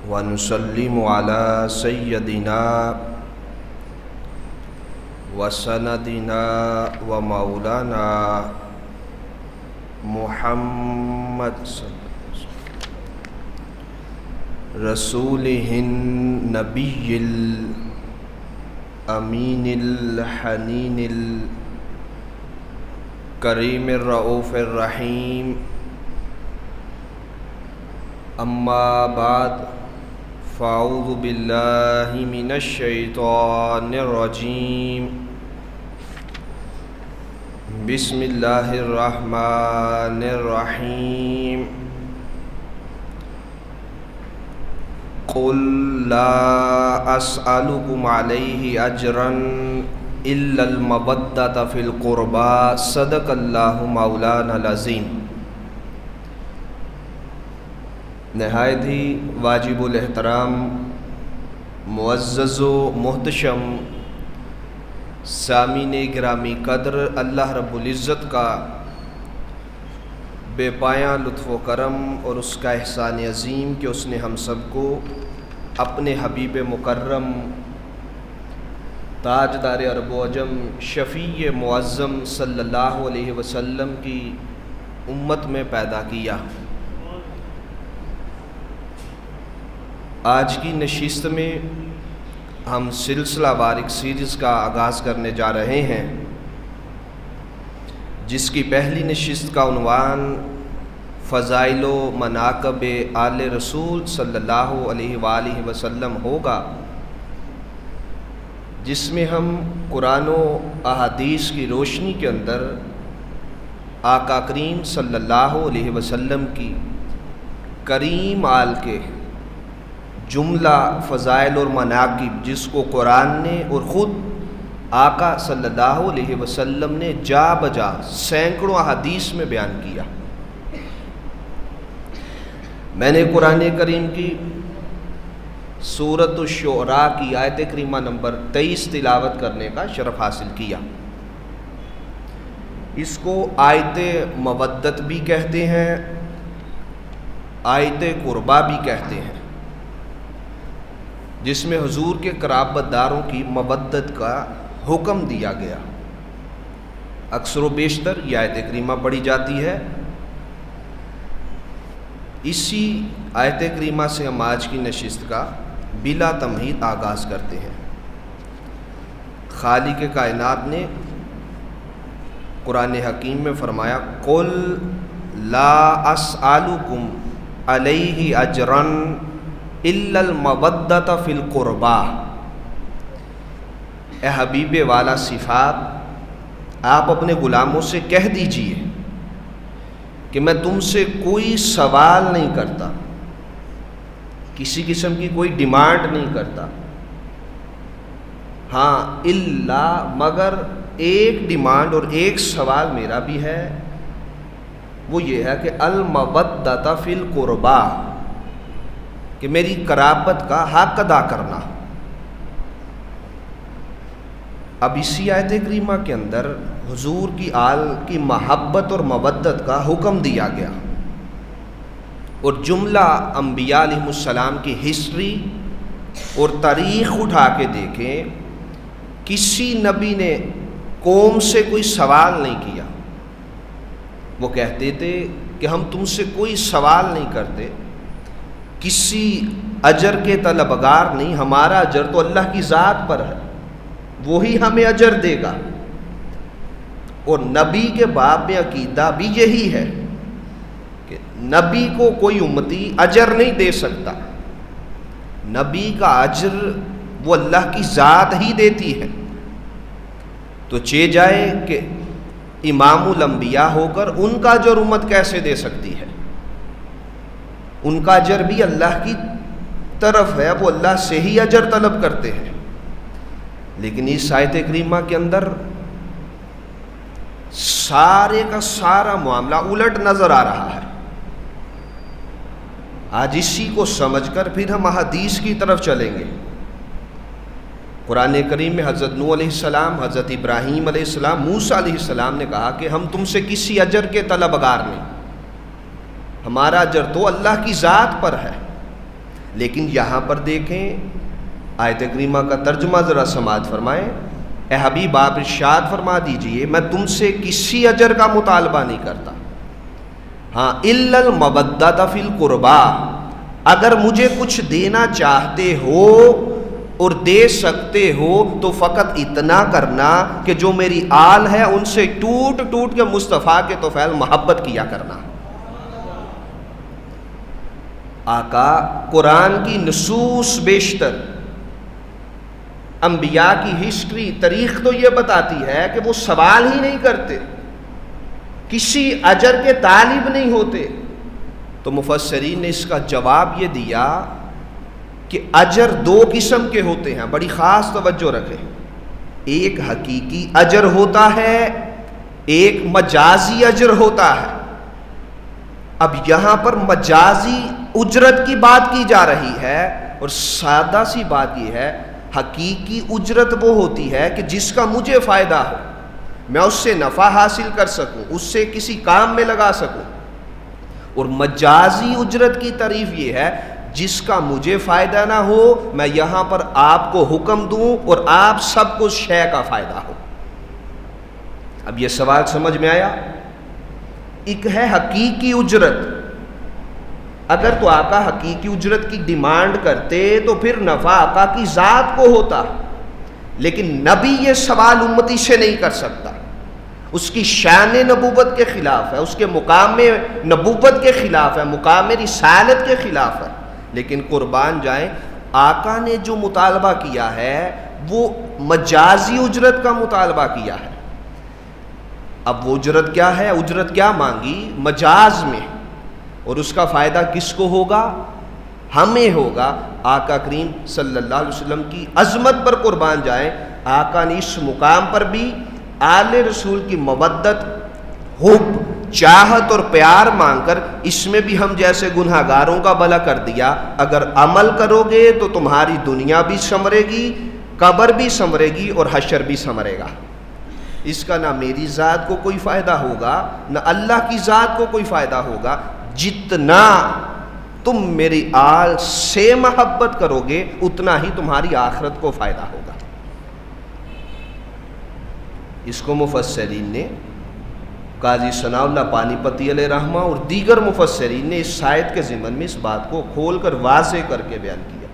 ونسلم على سيدنا وسندنا ومولانا محمد رسوله النبي الأمين الحنين الكريم الرؤوف الرحيم. أما بعد فأعوذ بالله من الشيطان الرجيم. بسم الله الرحمن الرحيم. قل لا أسألكم عليه أجرا إلا المودة في القربى. صدق الله مولانا العظيم. نہایت ہی واجب الاحترام معزز و محتشم سامعین گرامی قدر، اللہ رب العزت کا بے پایاں لطف و کرم اور اس کا احسان عظیم کہ اس نے ہم سب کو اپنے حبیب مکرم تاجدار عرب و عجم شفیع معظم صلی اللہ علیہ وسلم کی امت میں پیدا کیا. آج کی نشست میں ہم سلسلہ وار ایک سیریز کا آغاز کرنے جا رہے ہیں جس کی پہلی نشست کا عنوان فضائل و مناقب آل رسول صلی اللہ علیہ وآلہ وسلم ہوگا، جس میں ہم قرآن و احادیث کی روشنی کے اندر آقا کریم صلی اللہ علیہ وسلم کی کریم آل کے جملہ فضائل اور مناقب، جس کو قرآن نے اور خود آقا صلی اللہ علیہ وسلم نے جا بجا سینکڑوں احادیث میں بیان کیا. میں نے قرآن کریم کی سورۃ الشعراء کی آیت کریمہ نمبر 23 تلاوت کرنے کا شرف حاصل کیا. اس کو آیت مودت بھی کہتے ہیں، آیت قربہ بھی کہتے ہیں، جس میں حضور کے قرابت داروں کی مودت کا حکم دیا گیا. اکثر و بیشتر یہ آیت کریمہ پڑھی جاتی ہے. اسی آیت کریمہ سے ہم آج کی نشست کا بلا تمہید آغاز کرتے ہیں. خالق کائنات نے قرآن حکیم میں فرمایا قل لا اسألکم علیہ اجرا الا المودۃ فی القربى. اے حبیب والا صفات، آپ اپنے غلاموں سے کہہ دیجئے کہ میں تم سے کوئی سوال نہیں کرتا، کسی قسم کی کوئی ڈیمانڈ نہیں کرتا. ہاں الا مگر ایک ڈیمانڈ اور ایک سوال میرا بھی ہے، وہ یہ ہے کہ المودۃ فی القربى، کہ میری قرابت کا حق ادا کرنا. اب اسی آیت کریمہ کے اندر حضور کی آل کی محبت اور مودت کا حکم دیا گیا، اور جملہ انبیاء علیہ السلام کی ہسٹری اور تاریخ اٹھا کے دیکھیں، کسی نبی نے قوم سے کوئی سوال نہیں کیا. وہ کہتے تھے کہ ہم تم سے کوئی سوال نہیں کرتے، کسی اجر کے طلبگار نہیں، ہمارا اجر تو اللہ کی ذات پر ہے، وہی ہمیں اجر دے گا. اور نبی کے باب میں عقیدہ بھی یہی ہے کہ نبی کو کوئی امتی اجر نہیں دے سکتا. نبی کا اجر وہ اللہ کی ذات ہی دیتی ہے. تو چے جائے کہ امام الانبیاء ہو کر ان کا اجر امت کیسے دے سکتی ہے؟ ان کا اجر بھی اللہ کی طرف ہے، وہ اللہ سے ہی اجر طلب کرتے ہیں. لیکن اس آیت کریمہ کے اندر سارے کا سارا معاملہ الٹ نظر آ رہا ہے. آج اسی کو سمجھ کر پھر ہم احادیث کی طرف چلیں گے. قرآن کریم میں حضرت نوح علیہ السلام، حضرت ابراہیم علیہ السلام، موسیٰ علیہ السلام نے کہا کہ ہم تم سے کسی اجر کے طلبگار نہیں، ہمارا اجر تو اللہ کی ذات پر ہے. لیکن یہاں پر دیکھیں آیت کریمہ کا ترجمہ ذرا سماعت فرمائیں. اے حبیب آپ ارشاد فرما دیجئے میں تم سے کسی اجر کا مطالبہ نہیں کرتا. ہاں الا المودۃ فی القربا، اگر مجھے کچھ دینا چاہتے ہو اور دے سکتے ہو تو فقط اتنا کرنا کہ جو میری آل ہے ان سے ٹوٹ ٹوٹ کے مصطفیٰ کے طفیل محبت کیا کرنا. آقا قرآن کی نصوص بیشتر، انبیاء کی ہسٹری تاریخ تو یہ بتاتی ہے کہ وہ سوال ہی نہیں کرتے، کسی اجر کے طالب نہیں ہوتے. تو مفسرین نے اس کا جواب یہ دیا کہ اجر دو قسم کے ہوتے ہیں، بڑی خاص توجہ رکھیں. ایک حقیقی اجر ہوتا ہے، ایک مجازی اجر ہوتا ہے. اب یہاں پر مجازی اجرت کی بات کی جا رہی ہے، اور سادہ سی بات یہ ہے حقیقی اجرت وہ ہوتی ہے کہ جس کا مجھے فائدہ ہو، میں اس سے نفع حاصل کر سکوں، اس سے کسی کام میں لگا سکوں. اور مجازی اجرت کی تعریف یہ ہے جس کا مجھے فائدہ نہ ہو، میں یہاں پر آپ کو حکم دوں اور آپ سب کو شے کا فائدہ ہو. اب یہ سوال سمجھ میں آیا؟ ایک ہے حقیقی اجرت. اگر تو آقا حقیقی اجرت کی ڈیمانڈ کرتے تو پھر نفع آقا کی ذات کو ہوتا، لیکن نبی یہ سوال امتی سے نہیں کر سکتا. اس کی شان نبوت کے خلاف ہے، اس کے مقام نبوت کے خلاف ہے، مقام رسالت کے خلاف ہے. لیکن قربان جائیں آقا نے جو مطالبہ کیا ہے وہ مجازی اجرت کا مطالبہ کیا ہے. اب وہ اجرت کیا ہے؟ اجرت کیا مانگی؟ مجاز میں. اور اس کا فائدہ کس کو ہوگا؟ ہمیں ہوگا. آقا کریم صلی اللہ علیہ وسلم کی عظمت پر قربان جائیں، آقا نے اس مقام پر بھی آل رسول کی مودت، حب، چاہت اور پیار مانگ کر اس میں بھی ہم جیسے گناہگاروں کا بھلا کر دیا. اگر عمل کرو گے تو تمہاری دنیا بھی سنورے گی، قبر بھی سنورے گی اور حشر بھی سنورے گا. اس کا نہ میری ذات کو کوئی فائدہ ہوگا نہ اللہ کی ذات کو کوئی فائدہ ہوگا. جتنا تم میری آل سے محبت کرو گے اتنا ہی تمہاری آخرت کو فائدہ ہوگا. اس کو مفسرین نے، قاضی ثناء اللہ پانی پتی علیہ رحمہ اور دیگر مفسرین نے اس آیت کے ضمن میں اس بات کو کھول کر واضح کر کے بیان کیا.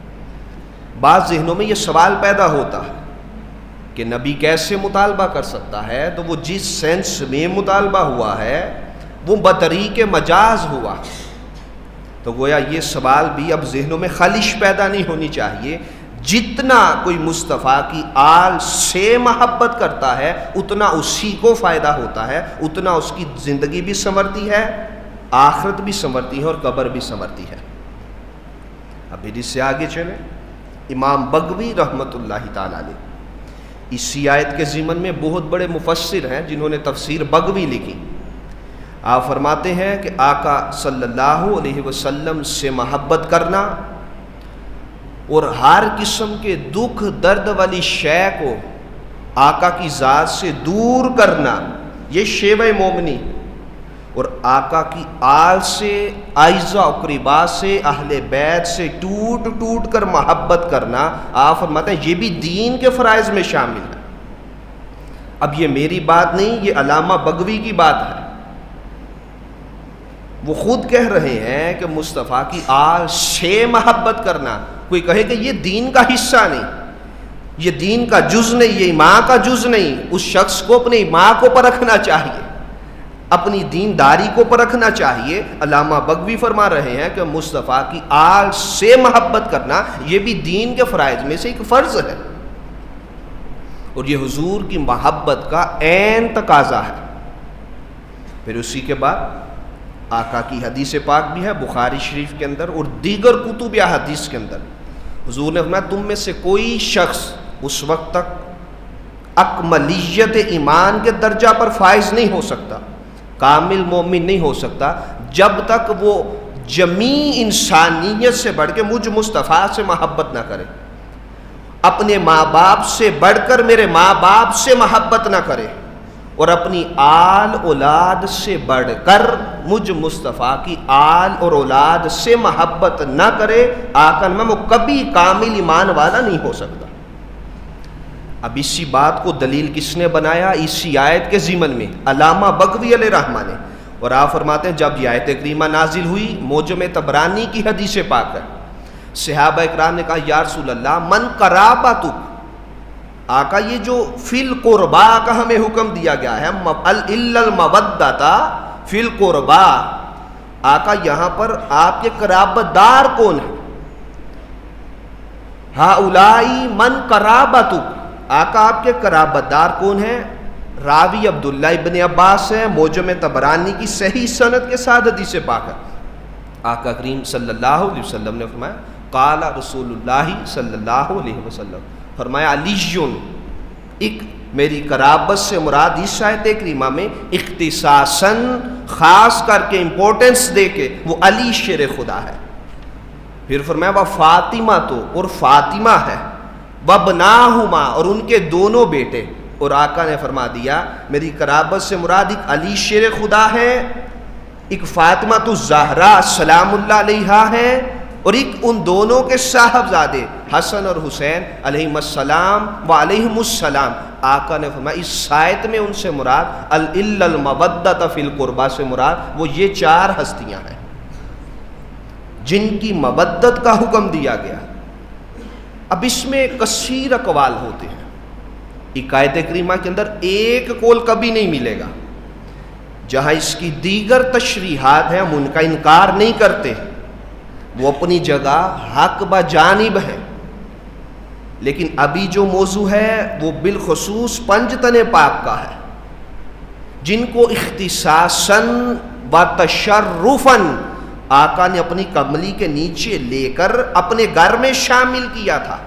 بعض ذہنوں میں یہ سوال پیدا ہوتا ہے کہ نبی کیسے مطالبہ کر سکتا ہے؟ تو وہ جس سینس میں مطالبہ ہوا ہے وہ بطریق مجاز ہوا. تو گویا یہ سوال بھی اب ذہنوں میں خلش پیدا نہیں ہونی چاہیے. جتنا کوئی مصطفیٰ کی آل سے محبت کرتا ہے اتنا اسی کو فائدہ ہوتا ہے، اتنا اس کی زندگی بھی سنورتی ہے، آخرت بھی سنورتی ہے اور قبر بھی سنورتی ہے. اب اس سے آگے چلیں. امام بغوی رحمۃ اللہ تعالی علیہ اسی آیت کے ضمن میں بہت بڑے مفسر ہیں جنہوں نے تفسیر بغوی لکھی. آپ فرماتے ہیں کہ آقا صلی اللہ علیہ وسلم سے محبت کرنا اور ہر قسم کے دکھ درد والی شے کو آقا کی ذات سے دور کرنا، یہ شیوہ مومنی. اور آقا کی آل سے، اعزاء اقرباء سے، اہل بیت سے ٹوٹ ٹوٹ کر محبت کرنا، آپ فرماتے ہیں یہ بھی دین کے فرائض میں شامل ہے. اب یہ میری بات نہیں، یہ علامہ بغوی کی بات ہے. وہ خود کہہ رہے ہیں کہ مصطفیٰ کی آل سے محبت کرنا، کوئی کہے کہ یہ دین کا حصہ نہیں، یہ دین کا جز نہیں، یہ ماں کا جز نہیں، اس شخص کو اپنی ماں کو پرکھنا چاہیے، اپنی دینداری کو پرکھنا چاہیے. علامہ بغوی فرما رہے ہیں کہ مصطفیٰ کی آل سے محبت کرنا یہ بھی دین کے فرائض میں سے ایک فرض ہے، اور یہ حضور کی محبت کا عین تقاضا ہے. پھر اسی کے بعد آقا کی حدیث پاک بھی ہے بخاری شریف کے اندر اور دیگر کتب احادیث کے اندر. حضور نے فرمایا تم میں سے کوئی شخص اس وقت تک اکملیت ایمان کے درجہ پر فائز نہیں ہو سکتا، کامل مومن نہیں ہو سکتا، جب تک وہ جمیع انسانیت سے بڑھ کے مجھ مصطفیٰ سے محبت نہ کرے، اپنے ماں باپ سے بڑھ کر میرے ماں باپ سے محبت نہ کرے، اور اپنی آل اولاد سے بڑھ کر مجھ مصطفیٰ کی آل اور اولاد سے محبت نہ کرے آقا میں وہ کبھی کامل ایمان والا نہیں ہو سکتا۔ اب اسی بات کو دلیل کس نے بنایا؟ اسی آیت کے ضمن میں علامہ بغوی علیہ رحمہ نے، اور آپ فرماتے ہیں جب یہ آیت کریمہ نازل ہوئی، موجم طبرانی کی حدیث پاک ہے، صحابہ اکرام نے کہا یا رسول اللہ من قرابتک، آقا یہ جو فی القربا کا ہمیں حکم دیا گیا ہے الا المودۃ فی القربا، آقا یہاں پر آپ کے قرابت دار کون ہیں؟ ہؤلائی من قرابتک، آقا آپ کے قرابت دار کون ہیں؟ راوی عبداللہ ابن عباس ہے، موجم طبرانی کی صحیح سند کے ساتھ حدیث پاک ہے۔ آقا کریم صلی اللہ علیہ وسلم نے فرمایا قال رسول اللہ صلی اللہ علیہ وسلم، فرمایا علی، ایک میری قرابت سے مراد اس آیت کریمہ میں اختصاصاً خاص کر کے امپورٹنس دے کے وہ علی شیر خدا ہے۔ پھر فرمایا وہ فاطمہ تو، اور فاطمہ ہے، وابناہما، اور ان کے دونوں بیٹے، اور آقا نے فرما دیا میری قرابت سے مراد ایک علی شیر خدا ہے، ایک فاطمہ تو زہرا سلام اللہ علیہا ہے، اور ایک ان دونوں کے صاحبزادے حسن اور حسین علیہم السلام و علیہم السلام۔ آقا نے فرمایا اس آیت میں ان سے مراد الا المودۃ فی القربا سے مراد وہ یہ چار ہستیاں ہیں جن کی مودت کا حکم دیا گیا۔ اب اس میں کثیر اقوال ہوتے ہیں، ایک آیت کریمہ کے اندر ایک قول کبھی نہیں ملے گا، جہاں اس کی دیگر تشریحات ہیں ہم ان کا انکار نہیں کرتے، وہ اپنی جگہ حق بجانب ہے، لیکن ابھی جو موضوع ہے وہ بالخصوص پنجتن پاک کا ہے، جن کو اختصاصاً و تشرفاً آقا نے اپنی کملی کے نیچے لے کر اپنے گھر میں شامل کیا تھا۔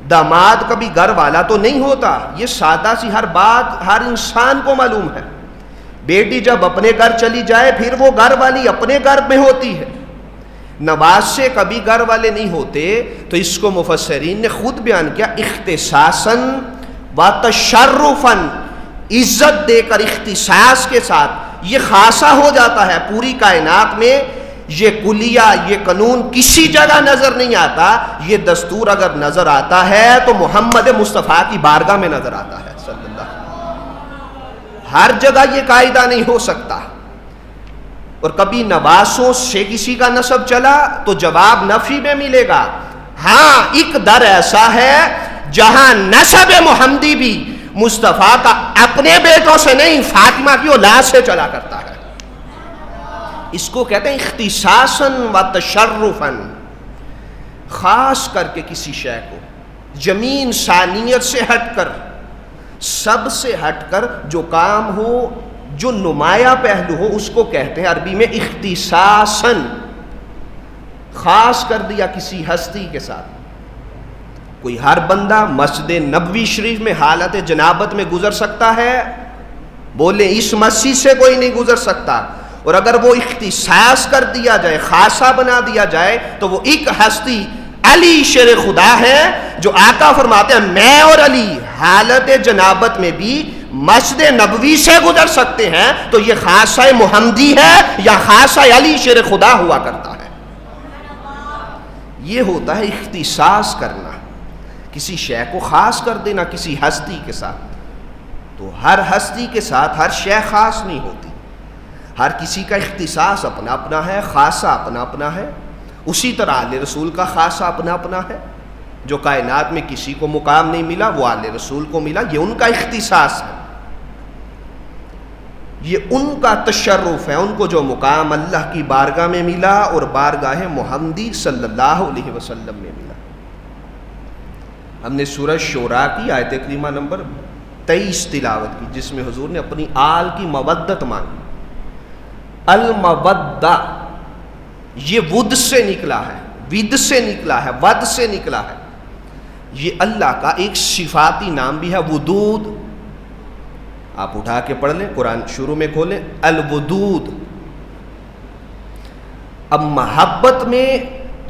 داماد کبھی گھر والا تو نہیں ہوتا، یہ سادہ سی ہر بات ہر انسان کو معلوم ہے۔ بیٹی جب اپنے گھر چلی جائے پھر وہ گھر والی اپنے گھر میں ہوتی ہے، نواسے کبھی گھر والے نہیں ہوتے، تو اس کو مفسرین نے خود بیان کیا اختصاصاً و تشرفاً، عزت دے کر اختصاص کے ساتھ یہ خاصہ ہو جاتا ہے۔ پوری کائنات میں یہ کلیہ، یہ قانون کسی جگہ نظر نہیں آتا، یہ دستور اگر نظر آتا ہے تو محمد مصطفیٰ کی بارگاہ میں نظر آتا ہے صلی اللہ علیہ وسلم۔ ہر جگہ یہ قاعدہ نہیں ہو سکتا، اور کبھی نواسوں سے کسی کا نسب چلا تو جواب نفی میں ملے گا۔ ہاں ایک در ایسا ہے جہاں نسب محمدی بھی مصطفیٰ کا اپنے بیٹوں سے نہیں فاطمہ کی اولاد سے چلا کرتا ہے، اس کو کہتے ہیں اختصاصاً و تشرفاً، خاص کر کے کسی شے کو زمین ثانیت سے ہٹ کر، سب سے ہٹ کر جو کام ہو، جو نمایاں پہلو ہو، اس کو کہتے ہیں عربی میں اختصاصاً، خاص کر دیا کسی ہستی کے ساتھ۔ کوئی ہر بندہ مسجد نبوی شریف میں حالت جنابت میں گزر سکتا ہے؟ بولے اس مسجد سے کوئی نہیں گزر سکتا، اور اگر وہ اختصاص کر دیا جائے، خاصہ بنا دیا جائے، تو وہ ایک ہستی علی شیر خدا ہے، جو آقا فرماتے ہیں میں اور علی حالت جنابت میں بھی مسجد نبوی سے گزر سکتے ہیں، تو یہ خاصہ محمدی ہے یا خاصہ علی شیر خدا ہوا کرتا ہے۔ یہ ہوتا ہے اختصاص کرنا، کسی شے کو خاص کر دینا کسی ہستی کے ساتھ۔ تو ہر ہستی کے ساتھ ہر شے خاص نہیں ہوتی، ہر کسی کا اختصاص اپنا اپنا ہے، خاصہ اپنا اپنا ہے۔ اسی طرح آل رسول کا خاصہ اپنا اپنا ہے، جو کائنات میں کسی کو مقام نہیں ملا وہ آل رسول کو ملا، یہ ان کا اختصاص ہے، یہ ان کا تشرف ہے، ان کو جو مقام اللہ کی بارگاہ میں ملا اور بارگاہ محمدی صلی اللہ علیہ وسلم میں ملا۔ ہم نے سورہ شورا کی آیت کریمہ نمبر 23 تلاوت کی، جس میں حضور نے اپنی آل کی مودت مانگی۔ المودہ یہ ود سے نکلا ہے، ود سے نکلا ہے، ود سے نکلا ہے، یہ اللہ کا ایک صفاتی نام بھی ہے، ودود۔ آپ اٹھا کے پڑھ لیں، قرآن شروع میں کھولیں، الودود۔ اب محبت میں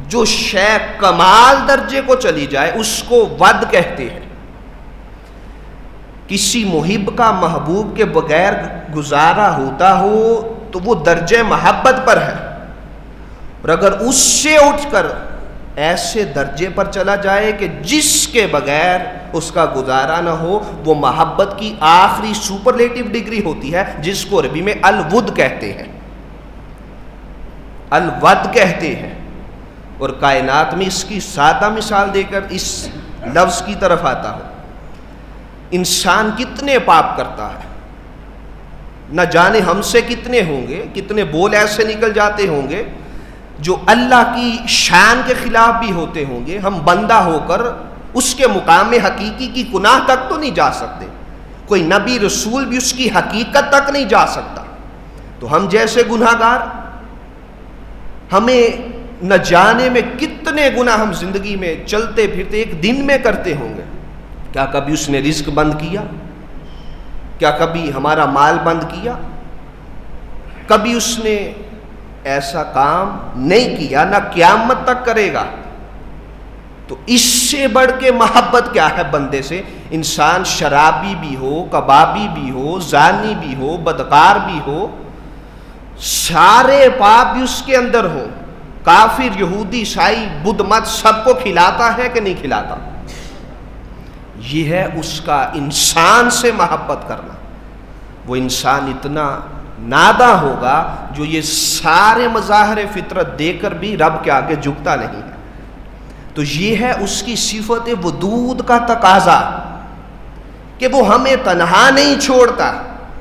جو شے کمال درجے کو چلی جائے اس کو ود کہتے ہیں، کسی محب کا محبوب کے بغیر گزارا ہوتا ہو تو وہ درجہ محبت پر ہے، اور اگر اس سے اٹھ کر ایسے درجے پر چلا جائے کہ جس کے بغیر اس کا گزارا نہ ہو، وہ محبت کی آخری سپرلیٹو ڈگری ہوتی ہے، جس کو عربی میں الود کہتے ہیں، الود کہتے ہیں۔ اور کائنات میں اس کی سادہ مثال دے کر اس لفظ کی طرف آتا ہوں، انسان کتنے پاپ کرتا ہے، نہ جانے ہم سے کتنے ہوں گے، کتنے بول ایسے نکل جاتے ہوں گے جو اللہ کی شان کے خلاف بھی ہوتے ہوں گے۔ ہم بندہ ہو کر اس کے مقام حقیقی کی گناہ تک تو نہیں جا سکتے، کوئی نبی رسول بھی اس کی حقیقت تک نہیں جا سکتا، تو ہم جیسے گناہگار، ہمیں نہ جانے میں کتنے گناہ ہم زندگی میں چلتے پھرتے ایک دن میں کرتے ہوں گے۔ کیا کبھی اس نے رزق بند کیا؟ کیا کبھی ہمارا مال بند کیا؟ کبھی اس نے ایسا کام نہیں کیا، نہ قیامت تک کرے گا۔ تو اس سے بڑھ کے محبت کیا ہے بندے سے؟ انسان شرابی بھی ہو، کبابی بھی ہو، زانی بھی ہو، بدکار بھی ہو، سارے پاپ بھی اس کے اندر ہوں، کافر، یہودی، عیسائی، بدھ مت، سب کو کھلاتا ہے کہ نہیں کھلاتا؟ یہ ہے اس کا انسان سے محبت کرنا۔ وہ انسان اتنا ناداں ہوگا جو یہ سارے مظاہر فطرت دے کر بھی رب کے آگے جھکتا نہیں ہے۔ تو یہ ہے اس کی صفت ودود کا تقاضا کہ وہ ہمیں تنہا نہیں چھوڑتا۔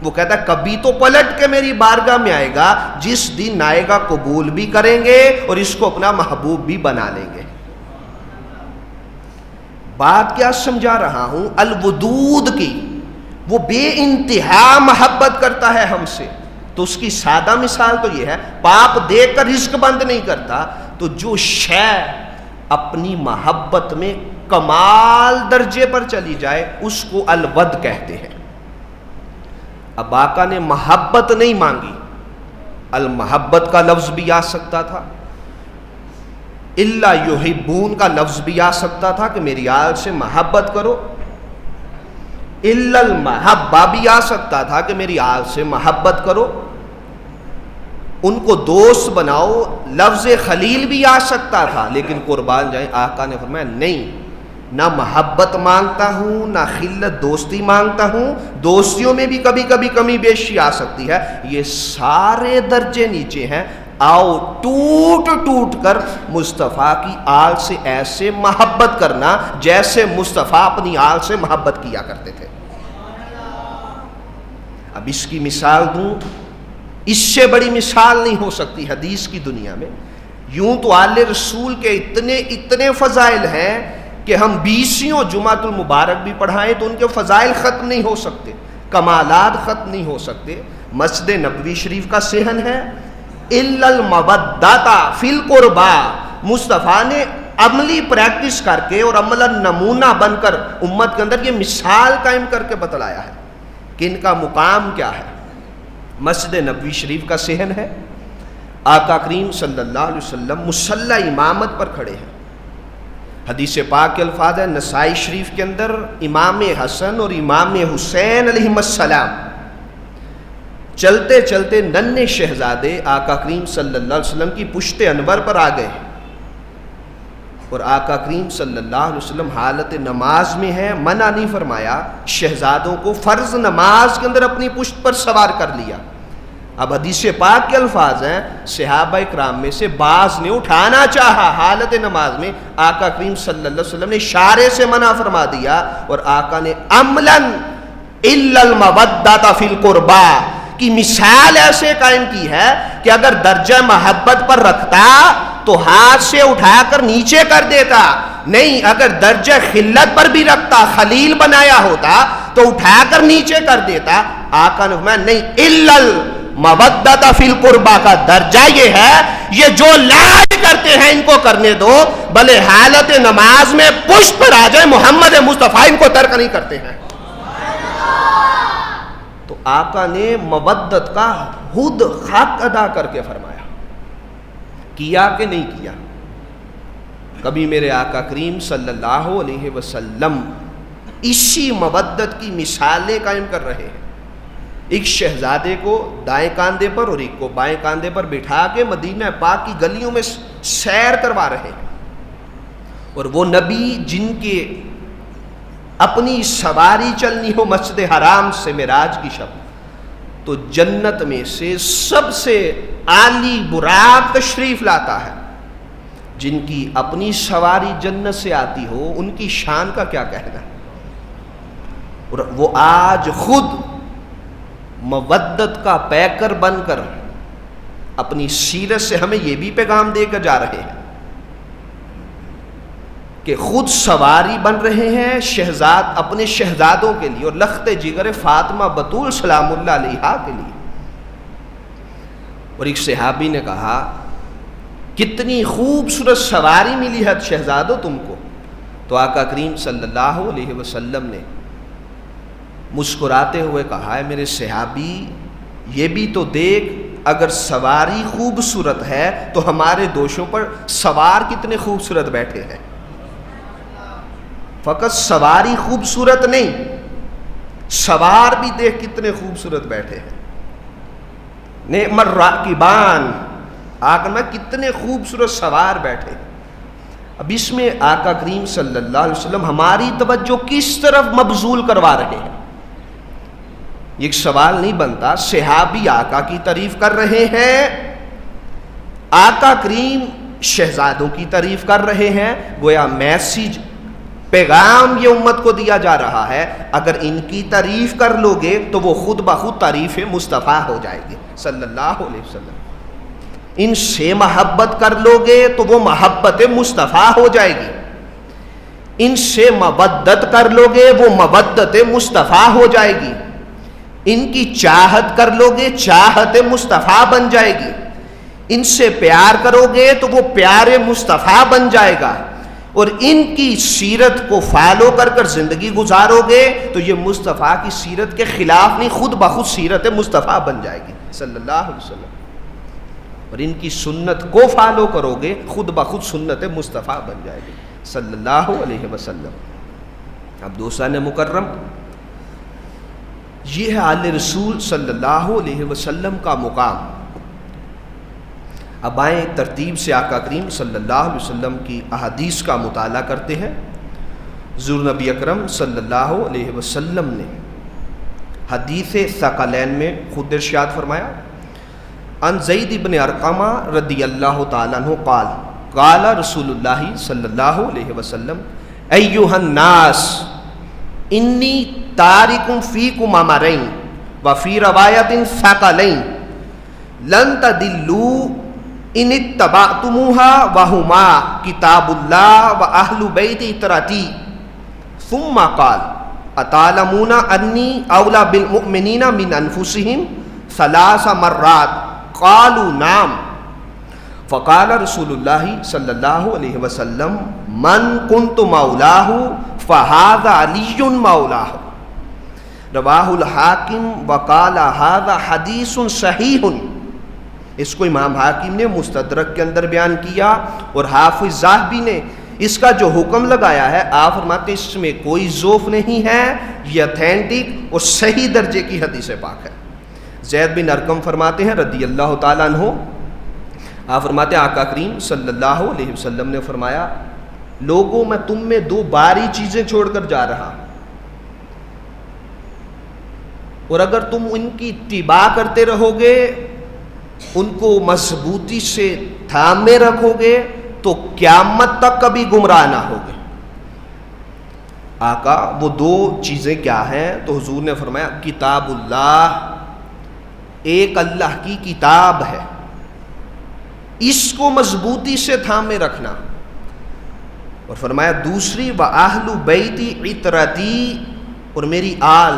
وہ کہتا ہے کبھی تو پلٹ کے میری بارگاہ میں آئے گا، جس دن آئے گا قبول بھی کریں گے اور اس کو اپنا محبوب بھی بنا لیں گے۔ بات کیا سمجھا رہا ہوں؟ الودود کی، وہ بے انتہا محبت کرتا ہے ہم سے۔ تو اس کی سادہ مثال تو یہ ہے، پاپ دیکھ کر رزق بند نہیں کرتا، تو جو شے اپنی محبت میں کمال درجے پر چلی جائے اس کو الود کہتے ہیں۔ اب آقا نے محبت نہیں مانگی، المحبت کا لفظ بھی آ سکتا تھا، الا یحبون کا لفظ بھی آ سکتا تھا کہ میری آل سے محبت کرو، الا المحبہ بھی آ سکتا تھا کہ میری آل سے محبت کرو، ان کو دوست بناؤ، لفظ خلیل بھی آ سکتا تھا، لیکن قربان جائیں آقا نے فرمایا نہیں، نہ محبت مانگتا ہوں، نہ خلت دوستی مانگتا ہوں، دوستیوں میں بھی کبھی کبھی کمی بیشی آ سکتی ہے، یہ سارے درجے نیچے ہیں۔ آؤ ٹوٹ ٹوٹ کر مصطفیٰ کی آل سے ایسے محبت کرنا جیسے مصطفیٰ اپنی آل سے محبت کیا کرتے تھے۔ اب اس کی مثال دوں، اس سے بڑی مثال نہیں ہو سکتی حدیث کی دنیا میں۔ یوں تو آل رسول کے اتنے فضائل ہیں کہ ہم 20 جمعۃ المبارک بھی پڑھائیں تو ان کے فضائل ختم نہیں ہو سکتے، کمالات ختم نہیں ہو سکتے۔ مسجد نبوی شریف کا صحن ہے، الا المودۃ فی القربى، مصطفیٰ نے عملی پریکٹس کر کے اور عملاً نمونہ بن کر امت کے اندر یہ مثال قائم کر کے بتلایا ہے کہ ان کا مقام کیا ہے۔ مسجد نبوی شریف کا صحن ہے، آقا کریم صلی اللہ علیہ وسلم مصلی امامت پر کھڑے ہیں۔ حدیث پاک کے الفاظ ہے نسائی شریف کے اندر، امام حسن اور امام حسین علیہ السلام چلتے چلتے ننھے شہزادے آقا کریم صلی اللہ علیہ وسلم کی پشت انور پر آ گئے، اور آقا کریم صلی اللہ علیہ وسلم حالت نماز میں ہے، منع نہیں فرمایا، شہزادوں کو فرض نماز کے اندر اپنی پشت پر سوار کر لیا۔ اب حدیث پاک کے الفاظ ہیں، صحابہ اکرام میں سے بعض نے اٹھانا چاہا حالت نماز میں، آقا کریم صلی اللہ علیہ وسلم نے اشارے سے منع فرما دیا، اور آقا نے عملاً الا المودۃ فی القربى کی مثال ایسے قائم کی ہے کہ اگر درجہ محبت پر رکھتا تو ہاتھ سے اٹھا کر نیچے کر دیتا، نہیں اگر درجہ خلت پر بھی رکھتا، خلیل بنایا ہوتا تو اٹھا کر نیچے کر دیتا۔ آقا نے فرمایا نہیں، الا المودۃ فی القربى کا درجہ یہ ہے، یہ جو لاج کرتے ہیں ان کو کرنے دو، بھلے حالت نماز میں پشت پر آ جائے، محمد مصطفیٰ ان کو ترک نہیں کرتے ہیں۔ تو آقا نے مودت کا خود حق ادا کر کے فرمایا، کیا کہ نہیں کیا؟ کبھی میرے آقا کریم صلی اللہ علیہ وسلم اسی مودت کی مثالیں قائم کر رہے ہیں. ایک شہزادے کو دائیں کاندھے پر اور ایک کو بائیں کاندھے پر بٹھا کے مدینہ پاک کی گلیوں میں سیر کروا رہے ہیں. اور وہ نبی جن کے اپنی سواری چلنی ہو مسجد حرام سے معراج کی شب، تو جنت میں سے سب سے اعلی براق تشریف لاتا ہے. جن کی اپنی سواری جنت سے آتی ہو ان کی شان کا کیا کہنا. اور وہ آج خود مودت کا پیکر بن کر اپنی سیرت سے ہمیں یہ بھی پیغام دے کر جا رہے ہیں کہ خود سواری بن رہے ہیں شہزاد اپنے شہزادوں کے لیے اور لخت جگر فاطمہ بطول سلام اللہ علیہا کے لیے. اور ایک صحابی نے کہا کتنی خوبصورت سواری ملی ہے شہزادو تم کو. تو آقا کریم صلی اللہ علیہ وسلم نے مسکراتے ہوئے کہا ہے میرے صحابی یہ بھی تو دیکھ، اگر سواری خوبصورت ہے تو ہمارے دوشوں پر سوار کتنے خوبصورت بیٹھے ہیں. فقط سواری خوبصورت نہیں، سوار بھی دیکھ کتنے خوبصورت بیٹھے ہیں. نعم الراکبان، آقا میں کتنے خوبصورت سوار بیٹھے. اب اس میں آقا کریم صلی اللہ علیہ وسلم ہماری توجہ کس طرف مبذول کروا رہے ہیں. ایک سوال نہیں بنتا، صحابی آقا کی تعریف کر رہے ہیں، آقا کریم شہزادوں کی تعریف کر رہے ہیں. گویا میسیج پیغام یہ امت کو دیا جا رہا ہے، اگر ان کی تعریف کر لو گے تو وہ خود بخود تعریف مصطفیٰ ہو جائے گی صلی اللہ علیہ وسلم. ان سے محبت کر لو گے تو وہ محبت مصطفیٰ ہو جائے گی. ان سے مودت کر لو گے وہ مودت مصطفیٰ ہو جائے گی. ان کی چاہت کر لو گے چاہت مصطفیٰ بن جائے گی. ان سے پیار کرو گے تو وہ پیار مصطفیٰ بن جائے گا. اور ان کی سیرت کو فالو کر کر زندگی گزارو گے تو یہ مصطفیٰ کی سیرت کے خلاف نہیں، خود بخود سیرت مصطفیٰ بن جائے گی صلی اللہ علیہ وسلم. اور ان کی سنت کو فالو کرو گے خود بخود سنت مصطفیٰ بن جائے گی صلی اللہ علیہ وسلم. اب دوستان مکرم، یہ ہے آل رسول صلی اللہ علیہ وسلم کا مقام. اب آئیں ترتیب سے آقا کریم صلی اللہ علیہ وسلم کی احادیث کا مطالعہ کرتے ہیں. حضور نبی اکرم صلی اللہ علیہ وسلم نے حدیث ثقلین میں خود ارشاد فرمایا، ان زید بن ارقمہ رضی اللہ تعالیٰ عنہ قال قال رسول اللہ صلی اللہ علیہ وسلم ایھا الناس انی تارک فیکم امرین وفی روایت ثقلین لن تضلوا ان اتبعتموها وہما کتاب اللہ واہل بیت اطرتی. ثم قال اتعلمون انی اولی بالمؤمنین من انفسہم ثلاث مرات قالوا نعم. فقال رسول اللہ صلی اللہ علیہ وسلم من کنت مولاہ فہذا علی مولاہ. رواہ الحاکم وقال ھذا حدیث صحیح. اس کو امام حاکم نے مستدرک کے اندر بیان کیا اور حافظ ذہبی نے اس کا جو حکم لگایا ہے آپ فرماتے ہیں اس میں کوئی ضعف نہیں ہے، یہ اتھینٹک اور صحیح درجے کی حدیث پاک ہے. زید بن ارقم فرماتے ہیں رضی اللہ تعالیٰ عنہ، آپ فرماتے ہیں آقا کریم صلی اللہ علیہ وسلم نے فرمایا لوگوں میں تم میں دو باری چیزیں چھوڑ کر جا رہا، اور اگر تم ان کی اتباع کرتے رہو گے ان کو مضبوطی سے تھامے رکھو گے تو قیامت تک کبھی گمراہ نہ ہوگے. آقا وہ دو چیزیں کیا ہیں؟ تو حضور نے فرمایا کتاب اللہ، ایک اللہ کی کتاب ہے، اس کو مضبوطی سے تھامے رکھنا. اور فرمایا دوسری وَأَهْلُ بَيْتِ عِطْرَتِي، اور میری آل،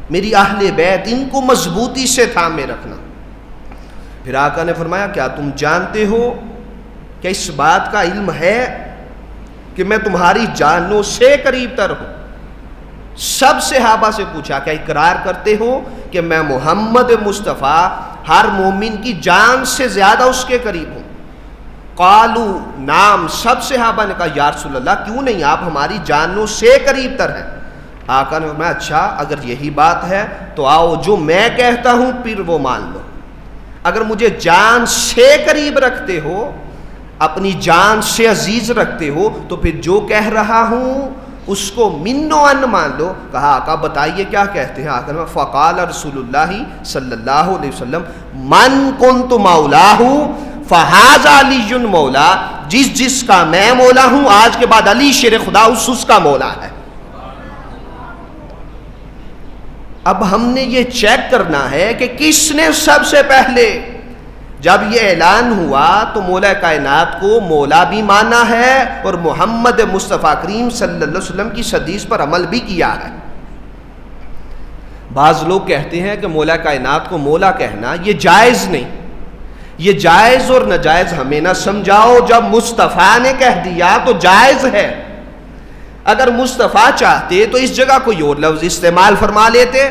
میری اہل بیت، ان کو مضبوطی سے تھامے رکھنا. پھر آقا نے فرمایا کیا تم جانتے ہو، کیا اس بات کا علم ہے کہ میں تمہاری جانوں سے قریب تر ہوں؟ سب صحابہ سے پوچھا کیا اقرار کرتے ہو کہ میں محمد مصطفیٰ ہر مومن کی جان سے زیادہ اس کے قریب ہوں؟ قالو نام، سب صحابہ نے کہا یا رسول اللہ کیوں نہیں، آپ ہماری جانوں سے قریب تر ہیں۔ آقا نے فرمایا اچھا اگر یہی بات ہے تو آؤ جو میں کہتا ہوں پھر وہ مان لو، اگر مجھے جان سے قریب رکھتے ہو، اپنی جان سے عزیز رکھتے ہو تو پھر جو کہہ رہا ہوں اس کو من و ان مان لو۔ کہا آقا بتائیے کیا کہتے ہیں؟ آقا نے فقال رسول اللہ صلی اللہ علیہ وسلم من کنت مولاہ فہذا علی مولا، جس کا میں مولا ہوں آج کے بعد علی شیر خدا اس کا مولا ہے۔ اب ہم نے یہ چیک کرنا ہے کہ کس نے سب سے پہلے جب یہ اعلان ہوا تو مولا کائنات کو مولا بھی مانا ہے اور محمد مصطفیٰ کریم صلی اللہ علیہ وسلم کی حدیث پر عمل بھی کیا ہے۔ بعض لوگ کہتے ہیں کہ مولا کائنات کو مولا کہنا یہ جائز نہیں، یہ جائز اور ناجائز ہمیں نہ سمجھاؤ، جب مصطفیٰ نے کہہ دیا تو جائز ہے۔ اگر مصطفیٰ چاہتے تو اس جگہ کوئی اور لفظ استعمال فرما لیتے،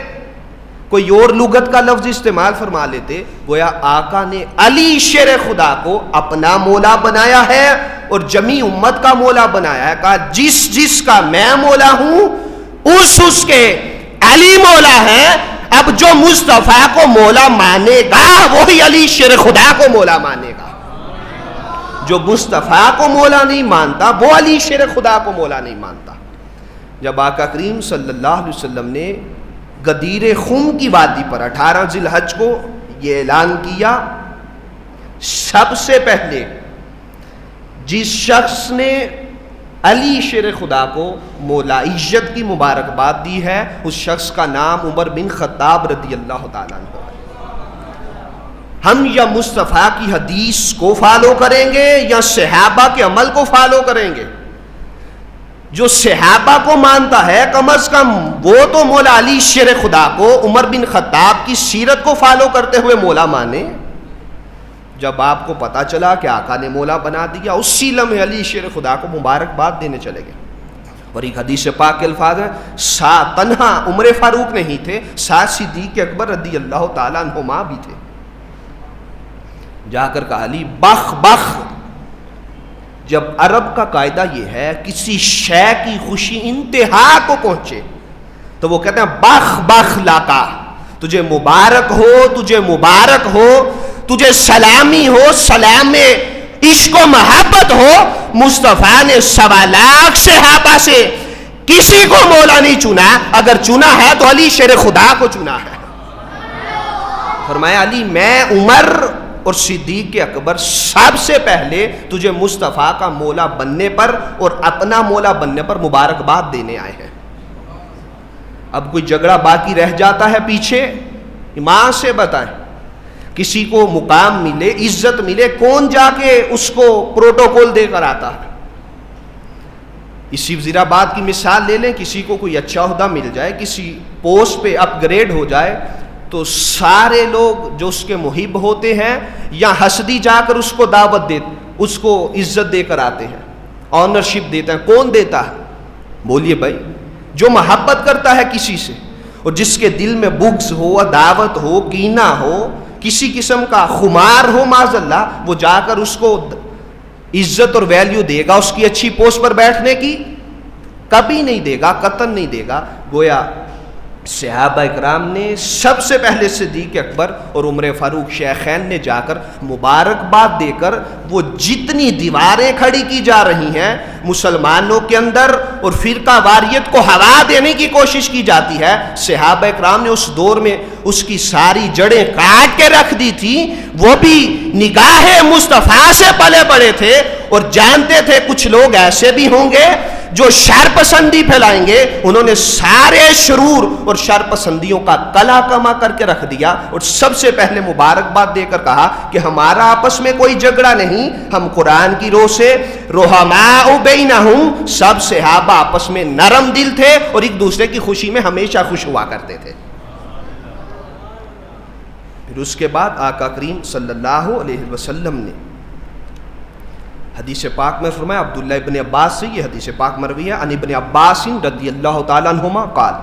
کوئی اور لغت کا لفظ استعمال فرما لیتے۔ گویا آقا نے علی شیر خدا کو اپنا مولا بنایا ہے اور جمی امت کا مولا بنایا ہے۔ کہا جس کا میں مولا ہوں اس کے علی مولا ہے۔ اب جو مصطفیٰ کو مولا مانے گا وہی علی شیر خدا کو مولا مانے گا، جو مصطفیٰ کو مولا نہیں مانتا وہ علی شیر خدا کو مولا نہیں مانتا۔ جب آقا کریم صلی اللہ علیہ وسلم نے غدیر خم کی وادی پر 18 ذی الحج کو یہ اعلان کیا، سب سے پہلے جس شخص نے علی شیر خدا کو مولا عزت کی مبارکباد دی ہے اس شخص کا نام عمر بن خطاب رضی اللہ تعالیٰ عنہ ہے۔ ہم یا مصطفیٰ کی حدیث کو فالو کریں گے یا صحابہ کے عمل کو فالو کریں گے؟ جو صحابہ کو مانتا ہے کم از کم وہ تو مولا علی شیر خدا کو عمر بن خطاب کی سیرت کو فالو کرتے ہوئے مولا مانے۔ جب آپ کو پتا چلا کہ آقا نے مولا بنا دیا اسی لمحے علی شیر خدا کو مبارکباد دینے چلے گئے۔ اور ایک حدیث پاک کے الفاظ ہیں تنہا عمر فاروق نہیں تھے، ساتھ صدیق اکبر رضی اللہ تعالیٰ عنہما بھی تھے۔ جا کر کہا علی بخ بخ۔ جب عرب کا قاعدہ یہ ہے کسی شے کی خوشی انتہا کو پہنچے تو وہ کہتے ہیں بخ بخ لاکا، تجھے مبارک ہو، تجھے مبارک ہو، تجھے سلامی ہو، سلام عشق و محبت ہو۔ مصطفیٰ نے 1.25 لاکھ صحابہ سے کسی کو مولا نہیں چنا، اگر چنا ہے تو علی شیر خدا کو چنا ہے۔ فرمایا علی میں عمر اور صدیق اکبر سب سے پہلے تجھے مصطفیٰ کا مولا بننے پر اور اپنا مولا بننے پر مبارکباد دینے آئے ہیں۔ اب کوئی جھگڑا باقی رہ جاتا ہے پیچھے، ماں سے بتائیں، کسی کو مقام ملے، عزت ملے، کون جا کے اس کو پروٹوکول دے کر آتا ہے؟ اسی وزیر آباد کی مثال لے لیں، کسی کو کوئی اچھا عہدہ مل جائے، کسی پوسٹ پہ اپ گریڈ ہو جائے تو سارے لوگ جو اس کے محب ہوتے ہیں یا حسدی جا کر اس کو دعوت دیتے، اس کو عزت دے کر آتے ہیں، آنرشپ دیتے ہیں۔ کون دیتا ہے؟ بولیے بھائی، جو محبت کرتا ہے کسی سے اور جس کے دل میں بغض ہو، عداوت ہو، کینہ ہو، کسی قسم کا خمار ہو معاذ اللہ، وہ جا کر اس کو عزت اور ویلیو دے گا اس کی اچھی پوسٹ پر بیٹھنے کی؟ کبھی نہیں دے گا، قطعاً نہیں دے گا۔ گویا صحابہ اکرام نے سب سے پہلے صدیق اکبر اور عمر فاروق شیخین نے جا کر مبارکباد دے کر وہ جتنی دیواریں کھڑی کی جا رہی ہیں مسلمانوں کے اندر اور فرقہ واریت کو ہوا دینے کی کوشش کی جاتی ہے، صحابہ اکرام نے اس دور میں اس کی ساری جڑیں کاٹ کے رکھ دی تھی۔ وہ بھی نگاہ مصطفیٰ سے پلے بڑے تھے اور جانتے تھے کچھ لوگ ایسے بھی ہوں گے جو شر پسندی پھیلائیں گے۔ انہوں نے سارے شرور اور شر پسندیوں کا کلا کما کر کے رکھ دیا اور سب سے پہلے مبارکباد دے کر کہا کہ ہمارا آپس میں کوئی جھگڑا نہیں، ہم قرآن کی روح سے رحماء بینہم، سب صحابہ آپس میں نرم دل تھے اور ایک دوسرے کی خوشی میں ہمیشہ خوش ہوا کرتے تھے۔ پھر اس کے بعد آقا کریم صلی اللہ علیہ وسلم نے حدیث پاک میں فرمایا، عبداللہ ابن عباس سے یہ حدیث پاک مروی ہے، عن ابن عباس رضی اللہ تعالیٰ عنہما قال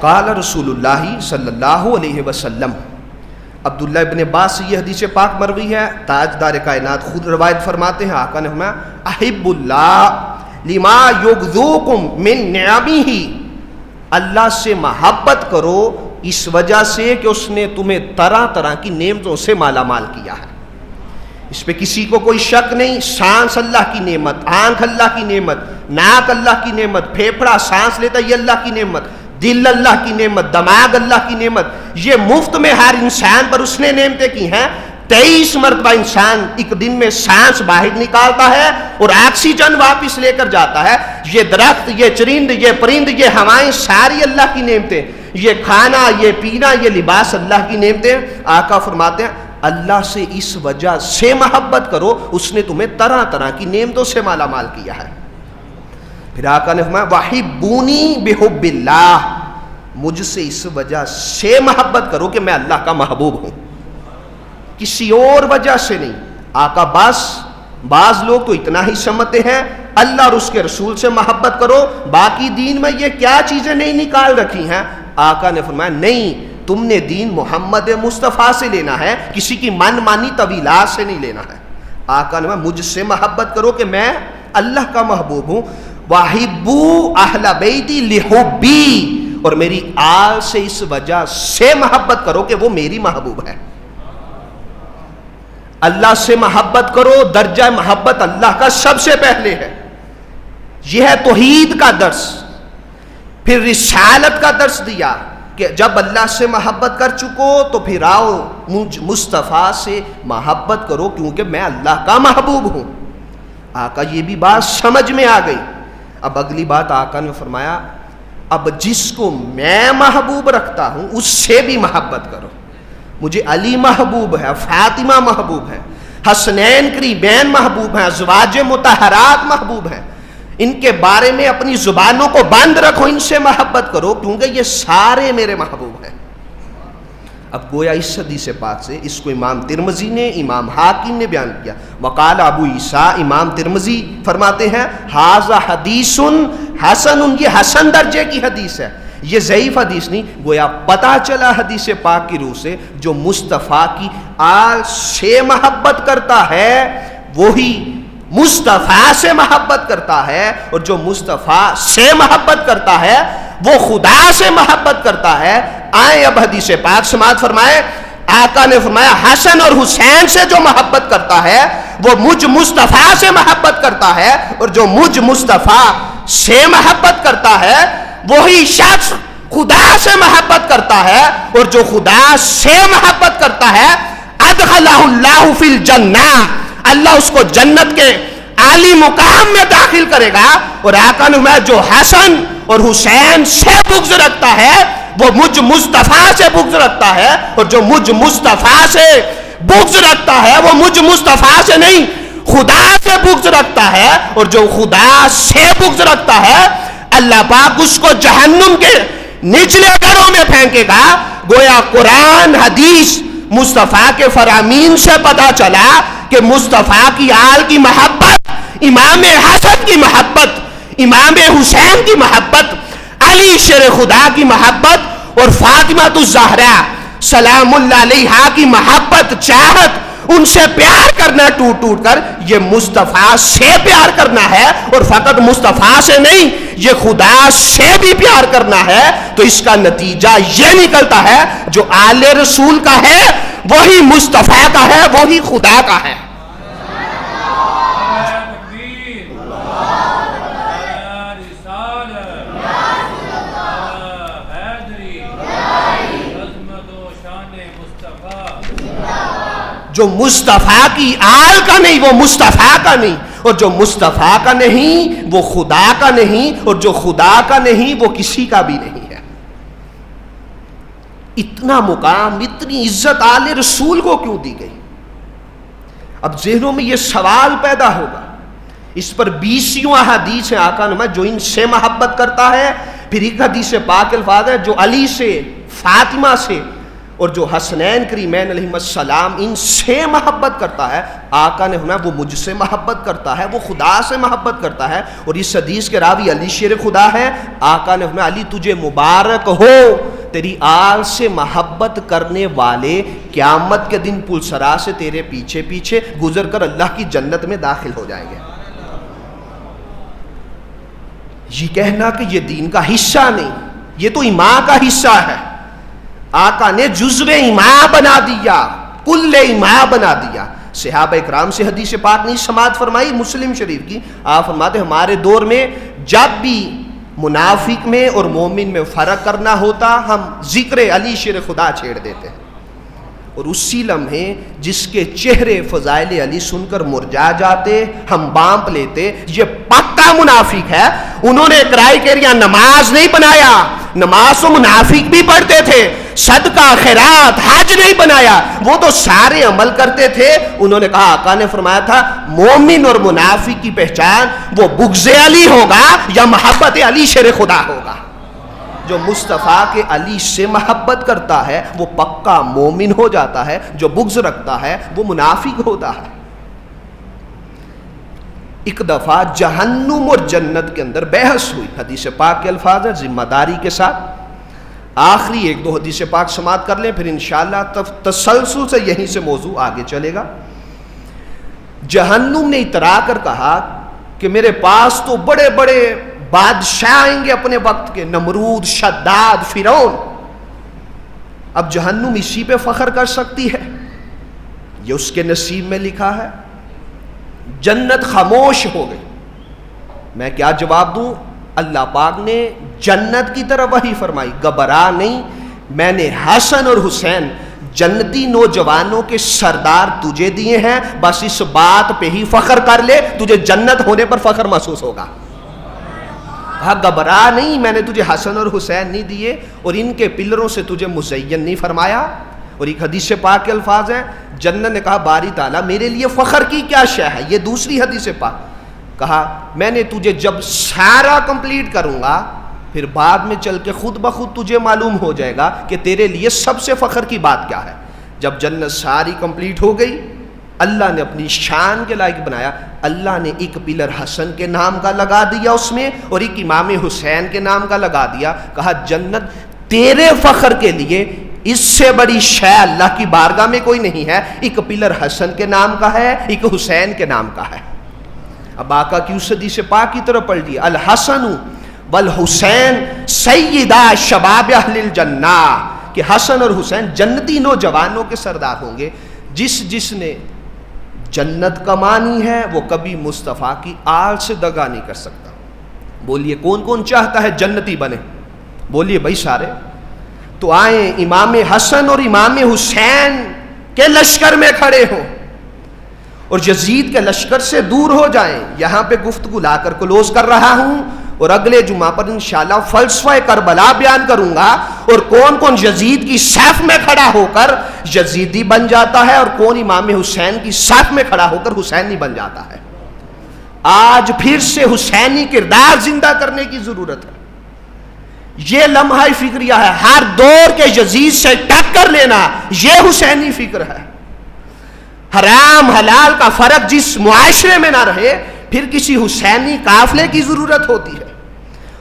قال رسول اللہ صلی اللہ علیہ وسلم عبداللہ ابن عباس سے یہ حدیث پاک مروی ہے، تاجدار کائنات خود روایت فرماتے ہیں، آقا نے فرمایا احب اللہ لما یغذوکم من نعمہ، اللہ سے محبت کرو اس وجہ سے کہ اس نے تمہیں طرح طرح کی نعمتوں سے مالا مال کیا ہے. اس پہ کسی کو کوئی شک نہیں. سانس اللہ کی نعمت، آنکھ اللہ کی نعمت، ناک اللہ کی نعمت، پھیپھڑا سانس لیتا یہ اللہ کی نعمت، دل اللہ کی نعمت، دماغ اللہ کی نعمت. یہ مفت میں ہر انسان پر اس نے نعمتیں کی ہیں. 23 مرتبہ انسان ایک دن میں سانس باہر نکالتا ہے اور آکسیجن واپس لے کر جاتا ہے. یہ درخت، یہ چرند، یہ پرند، یہ ہوائیں ساری اللہ کی نعمتیں. یہ کھانا، یہ پینا، یہ لباس اللہ کی نعمتیں. آقا فرماتے ہیں اللہ سے اس وجہ سے محبت کرو، اس نے تمہیں طرح طرح کی نعمتوں سے مالا مال کیا ہے. پھر آقا نے فرمایا وَحِبُّونِي بِحُبِّ اللَّهِ، مجھ سے اس وجہ سے محبت کرو کہ میں اللہ کا محبوب ہوں، کسی اور وجہ سے نہیں. آقا بعض لوگ تو اتنا ہی سمجھتے ہیں اللہ اور اس کے رسول سے محبت کرو، باقی دین میں یہ کیا چیزیں نہیں نکال رکھی ہیں. آقا نے فرمایا نہیں، تم نے دین محمد مصطفیٰ سے لینا ہے، کسی کی من مانی طویلات سے نہیں لینا ہے. آقا نے فرمایا مجھ سے محبت کرو کہ میں اللہ کا محبوب ہوں. وَحِبُّوا أَهْلَ بَيْتِي لِحُبِّي، اور میری آل سے اس وجہ سے محبت کرو کہ وہ میری محبوب ہے. اللہ سے محبت کرو، درجہ محبت اللہ کا سب سے پہلے ہے. یہ ہے توحید کا درس. پھر رسالت کا درس دیا کہ جب اللہ سے محبت کر چکو تو پھر آؤ مجھ مصطفیٰ سے محبت کرو کیونکہ میں اللہ کا محبوب ہوں. آقا یہ بھی بات سمجھ میں آ گئی. اب اگلی بات آقا نے فرمایا اب جس کو میں محبوب رکھتا ہوں اس سے بھی محبت کرو. مجھے علی محبوب ہے، فاطمہ محبوب ہے، حسنین قریبین محبوب ہیں، ازواج مطہرات محبوب ہیں. ان کے بارے میں اپنی زبانوں کو بند رکھو، ان سے محبت کرو کیونکہ یہ سارے میرے محبوب ہیں. اب گویا اس حدیث پاک سے اس کو امام ترمذی نے، امام حاکم نے بیان کیا. وقال ابو عیسیٰ، امام ترمذی فرماتے ہیں ھذا حدیث حسن، یہ حسن درجے کی حدیث ہے، یہ ضعیف حدیث نہیں. گویا پتہ چلا حدیث پاک کی روح سے جو مصطفیٰ کی آل سے محبت کرتا ہے وہی مصطفیٰ سے محبت کرتا ہے، اور جو مصطفیٰ سے محبت کرتا ہے وہ خدا سے محبت کرتا ہے. آئیں اب حدیث پاک سماعت فرمائے. آقا نے فرمایا حسن اور حسین سے جو محبت کرتا ہے وہ مجھ مصطفیٰ سے محبت کرتا ہے، اور جو مجھ مصطفیٰ سے محبت کرتا ہے وہی شخص خدا سے محبت کرتا ہے، اور جو خدا سے محبت کرتا ہے ادخلہ اللہ فی الجنہ، اللہ اس کو جنت کے عالی مقام میں داخل کرے گا. اور آقا نے فرمایا جو حسن اور حسین سے بغض رکھتا ہے وہ مجھ مصطفیٰ سے بغض رکھتا ہے، اور جو مجھ مصطفیٰ سے بغض رکھتا ہے وہ مجھ مصطفیٰ سے نہیں خدا سے بغض رکھتا ہے، اور جو خدا سے بغض رکھتا ہے اللہ پاک اس کو جہنم کے نچلے گھروں میں پھینکے گا. گویا قرآن حدیث مصطفیٰ کے فرامین سے پتا چلا کہ مصطفیٰ کی آل کی محبت، امام حسن کی محبت، امام حسین کی محبت، علی شیر خدا کی محبت اور فاطمہ الزہرا سلام اللہ علیہا کی محبت، چاہت، ان سے پیار کرنا ٹوٹ ٹوٹ کر یہ مصطفیٰ سے پیار کرنا ہے، اور فقط مصطفیٰ سے نہیں یہ خدا سے بھی پیار کرنا ہے. تو اس کا نتیجہ یہ نکلتا ہے جو آل رسول کا ہے وہی مصطفیٰ کا ہے، وہی خدا کا ہے. جو مصطفیٰ کی آل کا نہیں وہ مصطفیٰ کا نہیں، اور جو مصطفیٰ کا نہیں وہ خدا کا نہیں، اور جو خدا کا نہیں وہ کسی کا بھی نہیں ہے. اتنا مقام، اتنی عزت آل رسول کو کیوں دی گئی؟ اب ذہنوں میں یہ سوال پیدا ہوگا. اس پر 20 احادیث ہیں آقا نے جو ان سے محبت کرتا ہے. پھر ایک حدیث پاک الفاظ ہے جو علی سے، فاطمہ سے اور جو حسنین کریمین علیہ السلام ان سے محبت کرتا ہے، آقا نے فرمایا وہ مجھ سے محبت کرتا ہے، وہ خدا سے محبت کرتا ہے۔ اور اس حدیث کے راوی علی شیر خدا ہے، آقا نے فرمایا علی تجھے مبارک ہو، تیری آل سے محبت کرنے والے قیامت کے دن پلسرا سے تیرے پیچھے پیچھے گزر کر اللہ کی جنت میں داخل ہو جائیں گے۔ یہ کہنا کہ یہ دین کا حصہ نہیں، یہ تو ایمان کا حصہ ہے، آقا نے جزو ایمان بنا دیا، کل ایمان بنا دیا۔ صحابہ اکرام سے حدیث پاک نہیں سماعت فرمائی مسلم شریف کی، آپ فرماتے ہمارے دور میں جب بھی منافق میں اور مومن میں فرق کرنا ہوتا ہم ذکر علی شیر خدا چھیڑ دیتے ہیں، اور اسی لمحے جس کے چہرے فضائل علی سن کر مرجا جاتے ہم بانپ لیتے یہ پکا منافق ہے۔ انہوں نے کرائیٹیریا نماز نہیں بنایا، نماز تو منافق بھی پڑھتے تھے، صدقہ خیرات حج نہیں بنایا، وہ تو سارے عمل کرتے تھے۔ انہوں نے کہا آقا نے فرمایا تھا مومن اور منافق کی پہچان وہ بغض علی ہوگا یا محبت علی شیر خدا ہوگا۔ جو مصطفیٰ کے علی سے محبت کرتا ہے وہ پکا مومن ہو جاتا ہے، جو بغض رکھتا ہے وہ منافق ہوتا ہے۔ ایک دفعہ جہنم اور جنت کے اندر بحث ہوئی، حدیث پاک کے الفاظ ہیں، ذمہ داری کے ساتھ آخری ایک دو حدیث پاک سماعت کر لیں، پھر انشاءاللہ تسلسل سے یہیں سے موضوع آگے چلے گا۔ جہنم نے اترا کر کہا کہ میرے پاس تو بڑے بڑے بادشاہ آئیں گے اپنے وقت کے، نمرود، شداد، فرعون، اب جہنم اسی پہ فخر کر سکتی ہے، یہ اس کے نصیب میں لکھا ہے۔ جنت خاموش ہو گئی، میں کیا جواب دوں؟ اللہ پاک نے جنت کی طرف وحی فرمائی، گھبرا نہیں، میں نے حسن اور حسین جنتی نوجوانوں کے سردار تجھے دیے ہیں، بس اس بات پہ ہی فخر کر لے، تجھے جنت ہونے پر فخر محسوس ہوگا۔ ہاں گھبرا نہیں، میں نے تجھے حسن اور حسین نہیں دیے اور ان کے پلروں سے تجھے مزین نہیں فرمایا۔ اور ایک حدیث پاک کے الفاظ ہیں، جنت نے کہا باری تعالیٰ میرے لیے فخر کی کیا شے ہے؟ یہ دوسری حدیث پاک، کہا میں نے تجھے جب سارا کمپلیٹ کروں گا پھر بعد میں چل کے خود بخود تجھے معلوم ہو جائے گا کہ تیرے لیے سب سے فخر کی بات کیا ہے۔ جب جنت ساری کمپلیٹ ہو گئی، اللہ نے اپنی شان کے لائق بنایا، اللہ نے ایک پلر حسن کے نام کا لگا دیا اس میں اور ایک امام حسین کے نام کا لگا دیا، کہا جنت تیرے فخر کے لیے اس سے بڑی شے اللہ کی بارگاہ میں کوئی نہیں ہے، ایک پلر حسن کے نام کا ہے، ایک حسین کے نام کا ہے۔ اب آقا کی اس حدیث پاک کی طرف پڑھ لیا، الحسن والحسین سیدہ شباب اہل الجنہ، کہ حسن اور حسین جنتی نوجوانوں کے سردار ہوں گے۔ جس نے جنت کمانی ہے وہ کبھی مصطفیٰ کی آل سے دغا نہیں کر سکتا۔ بولیے کون کون چاہتا ہے جنتی بنے؟ بولیے بھائی سارے، تو آئیں امام حسن اور امام حسین کے لشکر میں کھڑے ہوں اور یزید کے لشکر سے دور ہو جائیں۔ یہاں پہ گفتگو لا کر کلوز کر رہا ہوں اور اگلے جمعہ پر انشاءاللہ فلسفہ کربلا بیان کروں گا اور کون کون یزید کی صف میں کھڑا ہو کر یزیدی بن جاتا ہے اور کون امام حسین کی صف میں کھڑا ہو کر حسینی بن جاتا ہے۔ آج پھر سے حسینی کردار زندہ کرنے کی ضرورت ہے۔ یہ لمحہ فکریہ ہے، ہر دور کے یزید سے ٹکر لینا یہ حسینی فکر ہے۔ حرام حلال کا فرق جس معاشرے میں نہ رہے پھر کسی حسینی قافلے کی ضرورت ہوتی ہے۔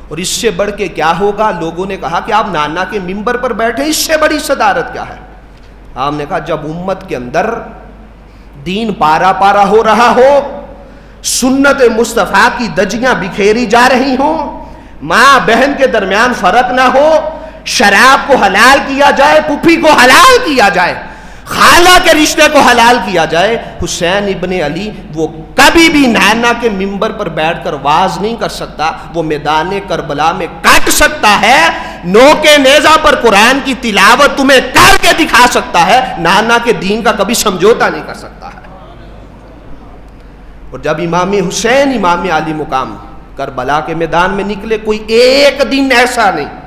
اور اس سے بڑھ کے کیا ہوگا؟ لوگوں نے کہا کہ آپ نانا کے ممبر پر بیٹھے، اس سے بڑی صدارت کیا ہے؟ آپ نے کہا جب امت کے اندر دین پارا پارا ہو رہا ہو، سنت مصطفیٰ کی دجیاں بکھیری جا رہی ہوں، ماں بہن کے درمیان فرق نہ ہو، شراب کو حلال کیا جائے، پھوپھی کو حلال کیا جائے، خالہ کے رشتے کو حلال کیا جائے، حسین ابن علی وہ کبھی بھی نانا کے ممبر پر بیٹھ کر واز نہیں کر سکتا، وہ میدان کربلا میں کٹ سکتا ہے، نوک نیزہ پر قرآن کی تلاوت تمہیں کر کے دکھا سکتا ہے، نانا کے دین کا کبھی سمجھوتا نہیں کر سکتا ہے۔ اور جب امام حسین امام علی مقام کربلا کے میدان میں نکلے، کوئی ایک دن ایسا نہیں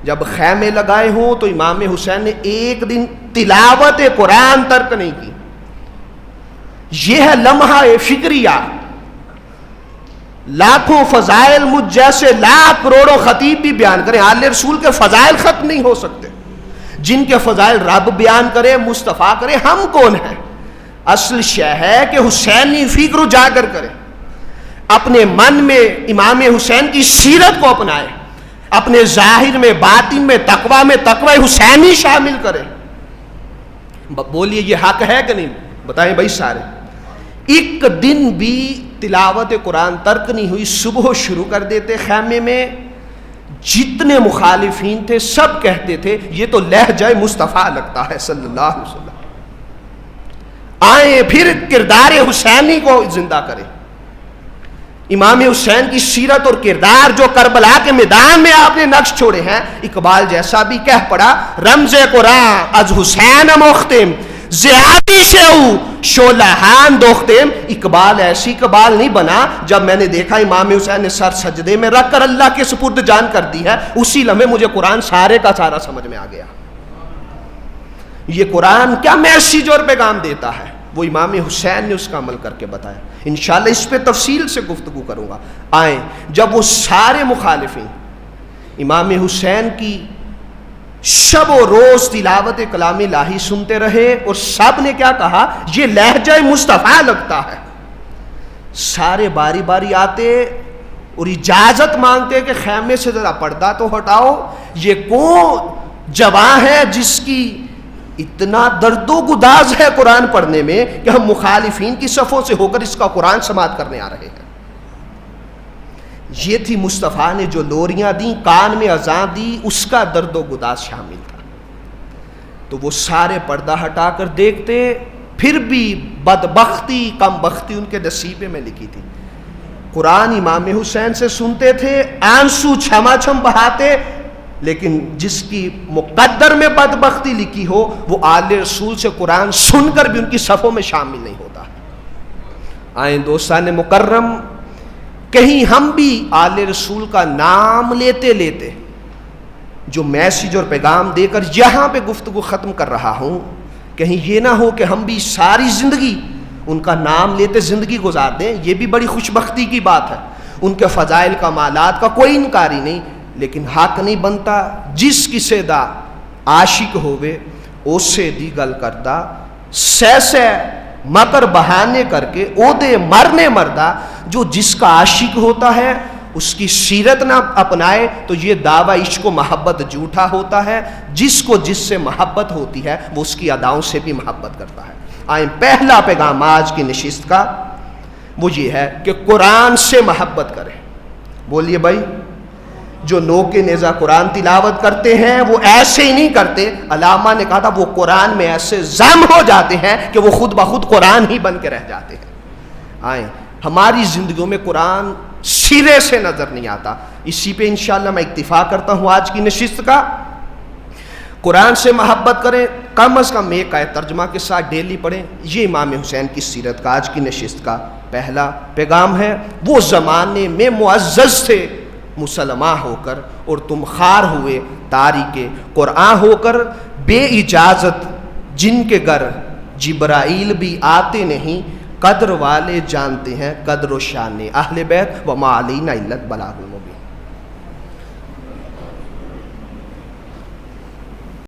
جب خیمے لگائے ہوں تو امام حسین نے ایک دن تلاوت قرآن ترک نہیں کی۔ یہ ہے لمحہ فکریہ۔ لاکھوں فضائل مجھ جیسے لاکھ کروڑوں خطیب بھی بیان کریں، آل رسول کے فضائل ختم نہیں ہو سکتے۔ جن کے فضائل رب بیان کرے، مصطفیٰ کرے، ہم کون ہیں؟ اصل شے ہے کہ حسینی فکر اجاگر کرے، اپنے من میں امام حسین کی سیرت کو اپنائے، اپنے ظاہر میں باطن میں تقوی حسینی شامل کرے۔ بولیے یہ حق ہے کہ نہیں؟ بتائیں بھائی سارے۔ ایک دن بھی تلاوت قرآن ترک نہیں ہوئی، صبح شروع کر دیتے خیمے میں، جتنے مخالفین تھے سب کہتے تھے یہ تو لہجہ مصطفیٰ لگتا ہے صلی اللہ علیہ وسلم۔ آئیں پھر کردار حسینی کو زندہ کریں، امام حسین کی سیرت اور کردار جو کربلا کے میدان میں آپ نے نقش چھوڑے ہیں۔ اقبال جیسا بھی کہہ پڑا، رمز قرآن از حسین مختم زیادی سے شولہان دوختم۔ اقبال ایسی اقبال نہیں بنا جب میں نے دیکھا امام حسین نے سر سجدے میں رکھ کر اللہ کے سپرد جان کر دی ہے، اسی لمحے مجھے قرآن سارے کا سارا سمجھ میں آ گیا۔ یہ قرآن کیا میسیج اور پیغام دیتا ہے، وہ امام حسین نے اس کا عمل کر کے بتایا۔ انشاءاللہ اس پہ تفصیل سے گفتگو کروں گا۔ آئیں، جب وہ سارے مخالفین امام حسین کی شب و روز تلاوت کلام الہی سنتے رہے اور سب نے کیا کہا، یہ لہجہ مصطفیٰ لگتا ہے، سارے باری باری آتے اور اجازت مانگتے کہ خیمے سے ذرا پردہ تو ہٹاؤ، یہ کون جواں ہے جس کی اتنا درد و گداز ہے قرآن پڑھنے میں کہ ہم مخالفین کی صفوں سے ہو کر اس کا قرآن سماعت کرنے آ رہے ہیں۔ یہ تھی مصطفیٰ نے جو لوریاں دیں، کان میں اذان دی، اس کا درد و گداز شامل تھا۔ تو وہ سارے پردہ ہٹا کر دیکھتے، پھر بھی بدبختی کم بختی ان کے نصیبے میں لکھی تھی۔ قرآن امام حسین سے سنتے تھے، آنسو چھما چھم بہاتے، لیکن جس کی مقدر میں بدبختی لکھی ہو وہ آل رسول سے قرآن سن کر بھی ان کی صفوں میں شامل نہیں ہوتا۔ آئیں دوستان مکرم، کہیں ہم بھی آل رسول کا نام لیتے لیتے جو میسیج اور پیغام دے کر یہاں پہ گفتگو ختم کر رہا ہوں، کہیں یہ نہ ہو کہ ہم بھی ساری زندگی ان کا نام لیتے زندگی گزار دیں۔ یہ بھی بڑی خوش بختی کی بات ہے، ان کے فضائل کمالات کا کوئی انکاری نہیں، لیکن حق نہیں بنتا جس کسے دا عاشق ہوئے اسے دی گل کردا، سہ مکر بہانے کر کے او دے مرنے مردہ۔ جو جس کا عاشق ہوتا ہے اس کی سیرت نہ اپنائے تو یہ دعویٰ عشق و محبت جھوٹا ہوتا ہے۔ جس کو جس سے محبت ہوتی ہے وہ اس کی اداؤں سے بھی محبت کرتا ہے۔ آئیں، پہلا پیغام آج کی نشست کا وہ یہ ہے کہ قرآن سے محبت کریں۔ بولیے بھائی، جو نو کے نیزہ قرآن تلاوت کرتے ہیں وہ ایسے ہی نہیں کرتے، علامہ نے کہا تھا وہ قرآن میں ایسے ضم ہو جاتے ہیں کہ وہ خود بخود قرآن ہی بن کے رہ جاتے ہیں۔ آئیں، ہماری زندگیوں میں قرآن سرے سے نظر نہیں آتا۔ اسی پہ انشاءاللہ میں اکتفا کرتا ہوں آج کی نشست کا۔ قرآن سے محبت کریں، کم از کم ایک آیت ترجمہ کے ساتھ ڈیلی پڑھیں۔ یہ امام حسین کی سیرت کا آج کی نشست کا پہلا پیغام ہے۔ وہ زمانے میں معزز تھے مسلمان ہو کر اور تم خار ہوئے تاریک قرآن ہو کر، بے اجازت جن کے گھر جبرائیل بھی آتے نہیں، قدر والے جانتے ہیں قدر و شان اہل بیت، وما علینا الا البلاغ المبین۔